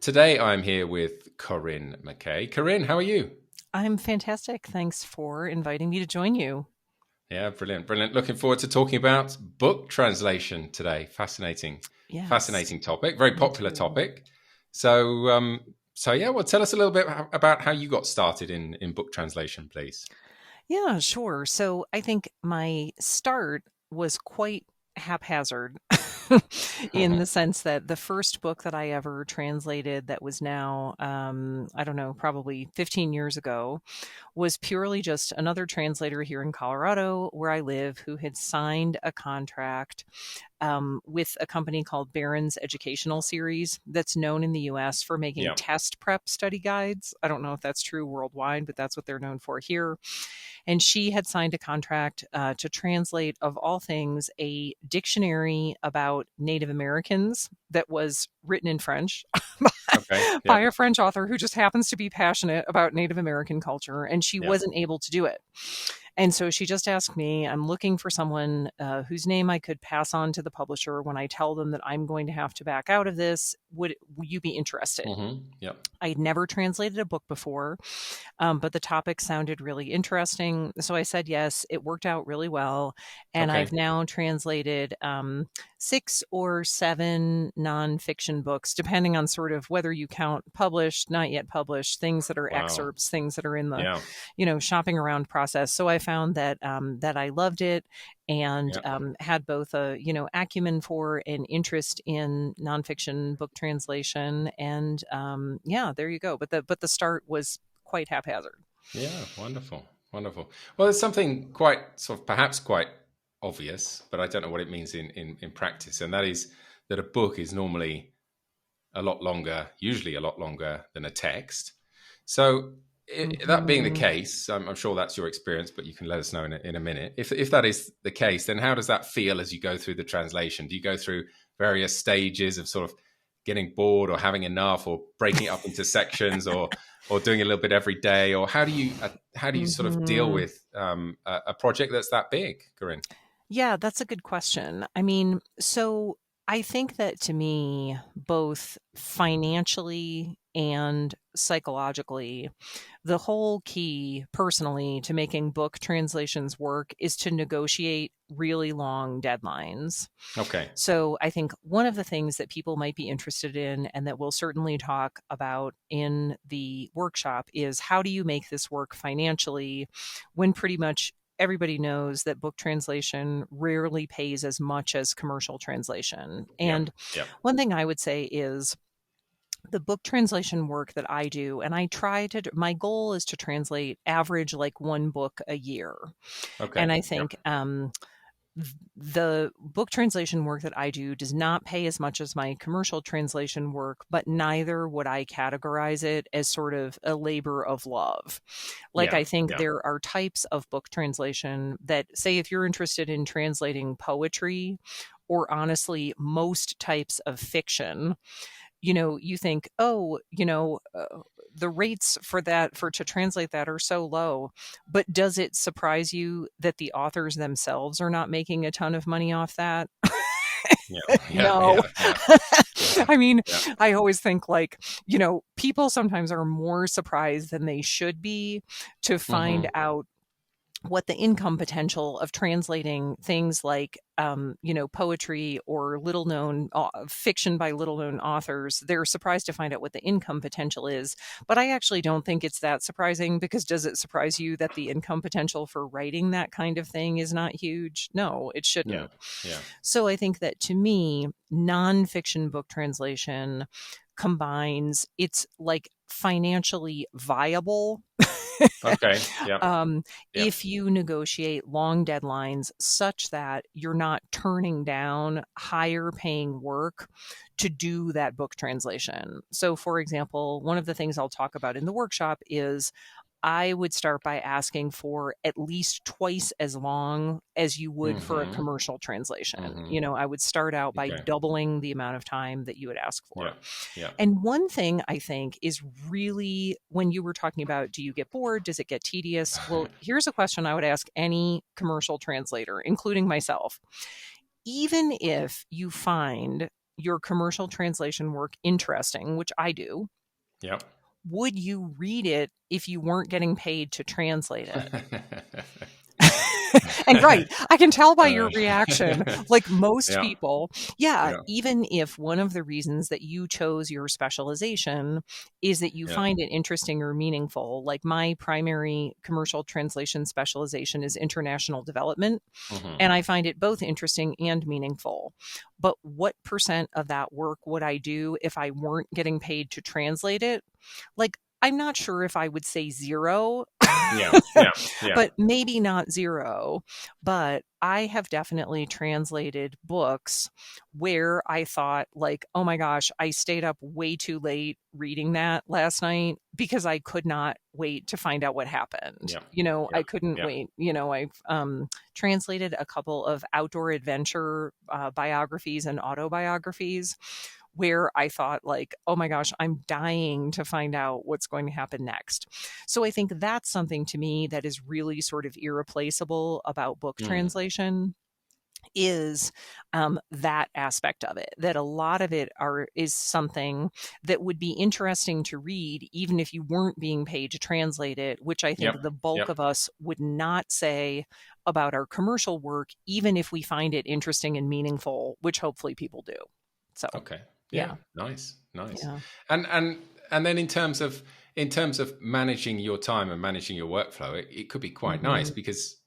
Today I'm here with Corinne McKay. Corinne, how are you? I'm fantastic. Thanks for inviting me to join you. Yeah, brilliant, brilliant. Looking forward to talking about book translation today. Yes, Fascinating topic, very me popular too. topic. Well, tell us a little bit about how you got started in book translation, please. Yeah, sure. So I think my start was quite haphazard in the sense that the first book that I ever translated that was now, I don't know, probably 15 years ago, was purely just another translator here in Colorado, where I live, who had signed a contract with a company called Barron's Educational Series that's known in the US for making Yeah. test prep study guides. I don't know if that's true worldwide, but that's what they're known for here. And she had signed a contract to translate, of all things, a dictionary about Native Americans that was written in French Okay. by Yep. a French author who just happens to be passionate about Native American culture. And she Yep. wasn't able to do it. And so she just asked me, I'm looking for someone whose name I could pass on to the publisher when I tell them that I'm going to have to back out of this. Would you be interested? Yep. I'd never translated a book before, but the topic sounded really interesting. So I said yes. It worked out really well. And I've Okay. now translated 6 or 7 nonfiction books, depending on sort of whether you count published, not yet published, things that are Wow. excerpts, things that are in the, Yeah. shopping around process. So I found that that I loved it and Yeah. had both a acumen for and interest in nonfiction book translation, and yeah, there you go. But the start was quite haphazard. Yeah. Wonderful. Wonderful. Well, there's something quite sort of perhaps quite obvious, but I don't know what it means in practice, and that is that a book is normally a lot longer, usually a lot longer than a text. So, that being the Mhm. case, I'm sure that's your experience, but you can let us know in a minute. If that is the case, then how does that feel as you go through the translation? Do you go through various stages of sort of getting bored or having enough, or breaking it up into sections, or doing a little bit every day, or how do you sort of deal Mhm. with a project that's that big, Corinne? Yeah, that's a good question. I mean, so I think that to me, both financially and psychologically, the whole key personally to making book translations work is to negotiate really long deadlines. Okay. So I think one of the things that people might be interested in, and that we'll certainly talk about in the workshop, is how do you make this work financially when pretty much everybody knows that book translation rarely pays as much as commercial translation. Yeah. And Yeah. one thing I would say is the book translation work that I do, and my goal is to translate average like one book a year. And Okay. I Yeah. think the book translation work that I do does not pay as much as my commercial translation work, but neither would I categorize it as sort of a labor of love. Like, Yeah. I think Yeah. there are types of book translation that, say, if you're interested in translating poetry, or honestly, most types of fiction, you think, oh, the rates for that, for to translate that, are so low. But does it surprise you that the authors themselves are not making a ton of money off that? Yeah. Yeah. No. Yeah. Yeah. Yeah. I mean, Yeah. I always think, like, people sometimes are more surprised than they should be to find Hmm. out what the income potential of translating things like poetry or little known fiction by little known authors. They're surprised to find out what the income potential is, but I actually don't think it's that surprising, because does it surprise you that the income potential for writing that kind of thing is not huge? No, it Yeah. shouldn't. Yeah. So I think that, to me, nonfiction book translation combines, it's like financially viable Okay. Yeah. um, Yeah. if you negotiate long deadlines such that you're not turning down higher paying work to do that book translation. So, for example, one of the things I'll talk about in the workshop is I would start by asking for at least twice as long as you would for a Hmm. commercial translation. Hmm. I would start out by Okay. doubling the amount of time that you would ask for. Yeah. Yeah. And one thing I think is really, when you were talking about, do you get bored? Does it get tedious? Well, here's a question I would ask any commercial translator, including myself. Even if you find your commercial translation work interesting, which I do, Yep. would you read it if you weren't getting paid to translate it? And right, I can tell by your reaction, like most people, even if one of the reasons that you chose your specialization is that you find it interesting or meaningful, like my primary commercial translation specialization is international development, and I find it both interesting and meaningful. But what percent of that work would I do if I weren't getting paid to translate it? Like, I'm not sure if I would say zero, but maybe not zero. But I have definitely translated books where I thought, like, oh my gosh, I stayed up way too late reading that last night because I could not wait to find out what happened. I couldn't wait. I've translated a couple of outdoor adventure biographies and autobiographies where I thought, like, oh my gosh, I'm dying to find out what's going to happen next. So I think that's something to me that is really sort of irreplaceable about book translation, is that aspect of it, that a lot of it is something that would be interesting to read even if you weren't being paid to translate it, which I think the bulk of us would not say about our commercial work, even if we find it interesting and meaningful, which hopefully people do. So nice. And then in terms of managing your time and managing your workflow, it could be quite nice, because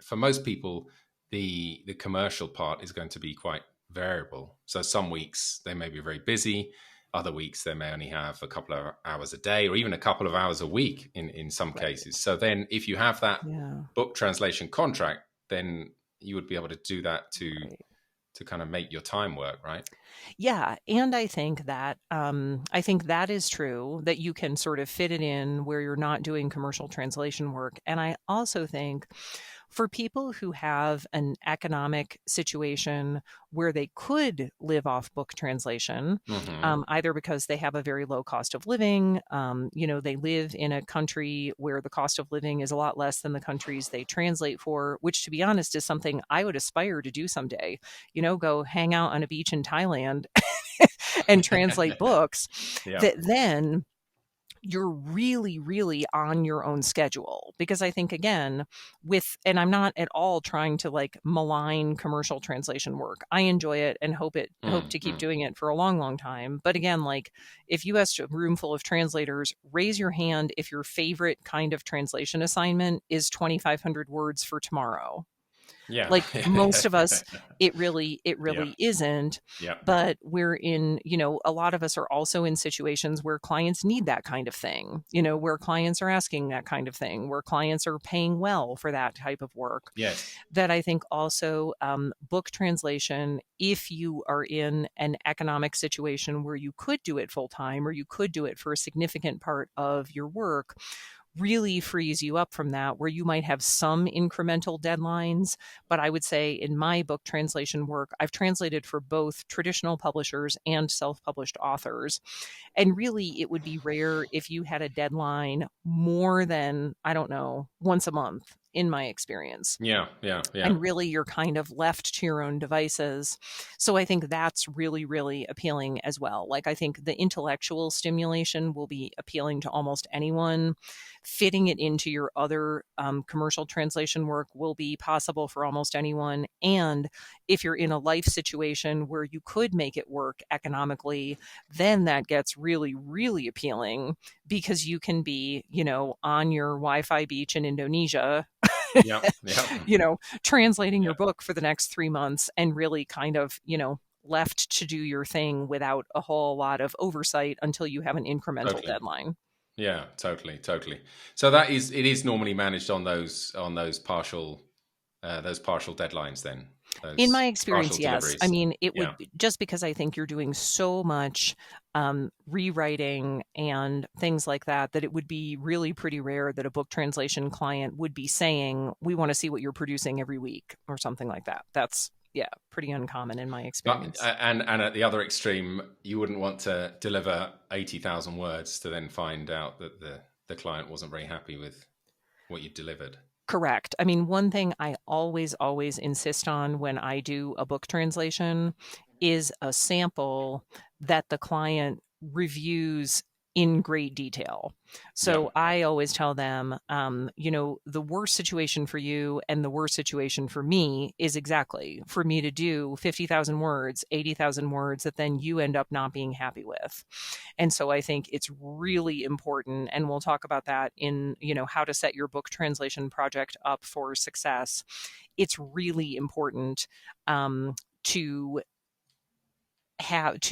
for most people the commercial part is going to be quite variable. So some weeks they may be very busy, other weeks they may only have a couple of hours a day or even a couple of hours a week in some cases. So then if you have that book translation contract, then you would be able to do that to kind of make your time work, right? Yeah. And I think that is true, that you can sort of fit it in where you're not doing commercial translation work. And I also think for people who have an economic situation where they could live off book translation, either because they have a very low cost of living, they live in a country where the cost of living is a lot less than the countries they translate for, which, to be honest, is something I would aspire to do someday. Go hang out on a beach in Thailand and translate books. That then you're really, really on your own schedule. Because I think, again, and I'm not at all trying to like malign commercial translation work. I enjoy it and hope to keep doing it for a long, long time. But again, like, if you asked a room full of translators, raise your hand if your favorite kind of translation assignment is 2,500 words for tomorrow. Like most of us, it really isn't. But we're in, a lot of us are also in situations where clients need that kind of thing, where clients are asking that kind of thing, where clients are paying well for that type of work. That I think also book translation, if you are in an economic situation where you could do it full time or you could do it for a significant part of your work, really frees you up from that, where you might have some incremental deadlines. But I would say in my book translation work, I've translated for both traditional publishers and self-published authors. And really, it would be rare if you had a deadline more than, I don't know, once a month, in my experience. And really, you're kind of left to your own devices. So I think that's really, really appealing as well. Like, I think the intellectual stimulation will be appealing to almost anyone. Fitting it into your other commercial translation work will be possible for almost anyone. And if you're in a life situation where you could make it work economically, then that gets really, really appealing, because you can be, on your Wi-Fi beach in Indonesia, translating your book for the next 3 months and really kind of, left to do your thing without a whole lot of oversight until you have an incremental deadline. Yeah, totally. So it is normally managed on those partial deadlines then. In my experience, yes. I mean, it would, just because I think you're doing so much rewriting and things like that, that it would be really pretty rare that a book translation client would be saying, we want to see what you're producing every week or something like that. That's pretty uncommon in my experience. And at the other extreme, you wouldn't want to deliver 80,000 words to then find out that the client wasn't very happy with what you delivered. Correct. I mean, one thing I always insist on when I do a book translation is a sample that the client reviews in great detail. So I always tell them, the worst situation for you and the worst situation for me is exactly for me to do 50,000 words, 80,000 words that then you end up not being happy with. And so I think it's really important, and we'll talk about that in, how to set your book translation project up for success. It's really important to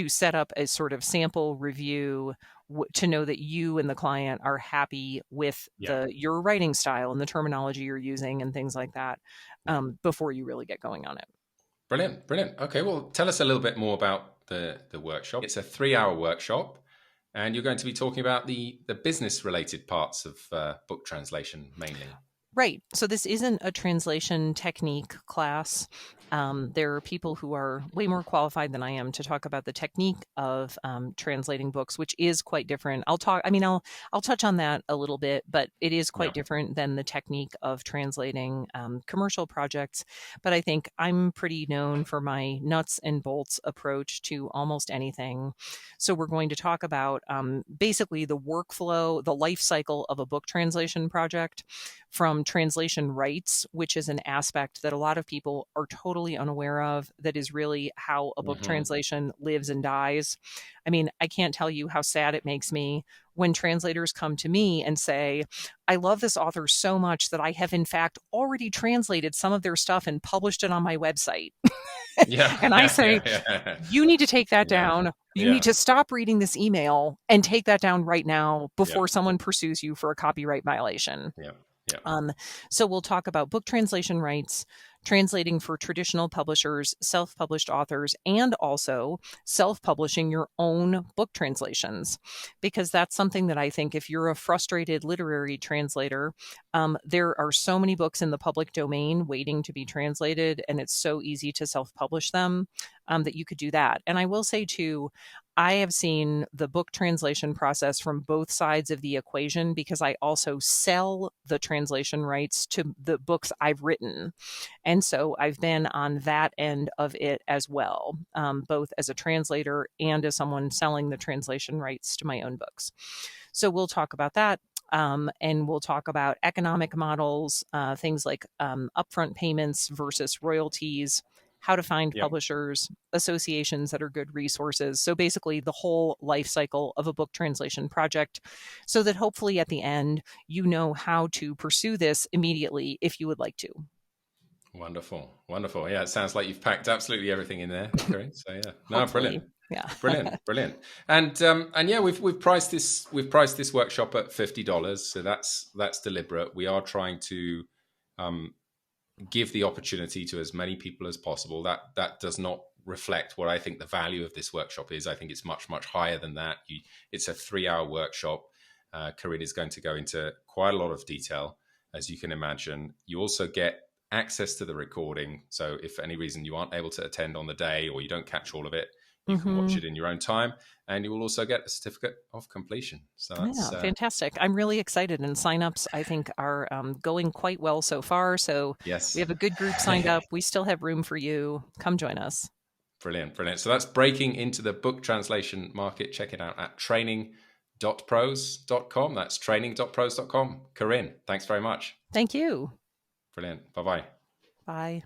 set up a sort of sample review to know that you and the client are happy with your writing style and the terminology you're using and things like that before you really get going on it. Brilliant. Okay, well, tell us a little bit more about the workshop. It's a 3-hour workshop, and you're going to be talking about the business related parts of book translation mainly. Right. So this isn't a translation technique class. There are people who are way more qualified than I am to talk about the technique of translating books, which is quite different. I'll touch on that a little bit, but it is quite different than the technique of translating commercial projects. But I think I'm pretty known for my nuts and bolts approach to almost anything. So we're going to talk about basically the workflow, the life cycle of a book translation project, from translation rights, which is an aspect that a lot of people are totally unaware of, that is really how a book translation lives and dies. I mean, I can't tell you how sad it makes me when translators come to me and say, I love this author so much that I have in fact already translated some of their stuff and published it on my website. And I say, you need to take that down. You need to stop reading this email and take that down right now before someone pursues you for a copyright violation. So we'll talk about book translation rights, translating for traditional publishers, self-published authors, and also self-publishing your own book translations, because that's something that I think if you're a frustrated literary translator, there are so many books in the public domain waiting to be translated, and it's so easy to self-publish them that you could do that. And I will say too, I have seen the book translation process from both sides of the equation, because I also sell the translation rights to the books I've written. And so I've been on that end of it as well, both as a translator and as someone selling the translation rights to my own books. So we'll talk about that. And we'll talk about economic models, things like upfront payments versus royalties, how to find publishers, associations that are good resources. So basically the whole life cycle of a book translation project, so that hopefully at the end, you know how to pursue this immediately if you would like to. Wonderful. Yeah, it sounds like you've packed absolutely everything in there, Corinne. So brilliant. Yeah. Brilliant. And yeah, we've priced this workshop at $50. So that's deliberate. We are trying to give the opportunity to as many people as possible. That does not reflect what I think the value of this workshop is. I think it's much, much higher than that. It's a 3-hour workshop. Corinne is going to go into quite a lot of detail, as you can imagine. You also get access to the recording. So if for any reason you aren't able to attend on the day, or you don't catch all of it, you can watch it in your own time, and you will also get a certificate of completion. So that's fantastic. I'm really excited, and signups I think are going quite well so far. So we have a good group signed up. We still have room for you. Come join us. Brilliant. So that's breaking into the book translation market. Check it out at training.pros.com. That's training.pros.com. Corinne, thanks very much. Thank you. Brilliant. Bye-bye. Bye.